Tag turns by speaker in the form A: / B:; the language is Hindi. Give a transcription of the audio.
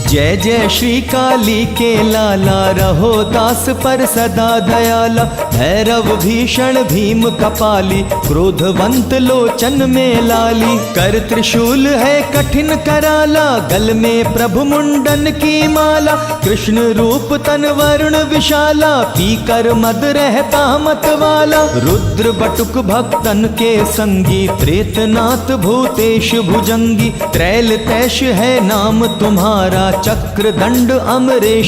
A: जय जय श्री काली के लाला, रहो दास पर सदा दयाला। भैरव भीषण भीम कपाली, क्रोधवंत लोचन में लाली। कर त्रिशूल है कठिन कराला, गल में प्रभु मुंडन की माला। कृष्ण रूप तन वर्ण विशाला, पीकर मद रहता मत वाला। रुद्र बटुक भक्तन के संगी, प्रेतनाथ भूतेश भुजंगी। त्रैल तैश है नाम तुम्हारा, चक्र दंड अमरेश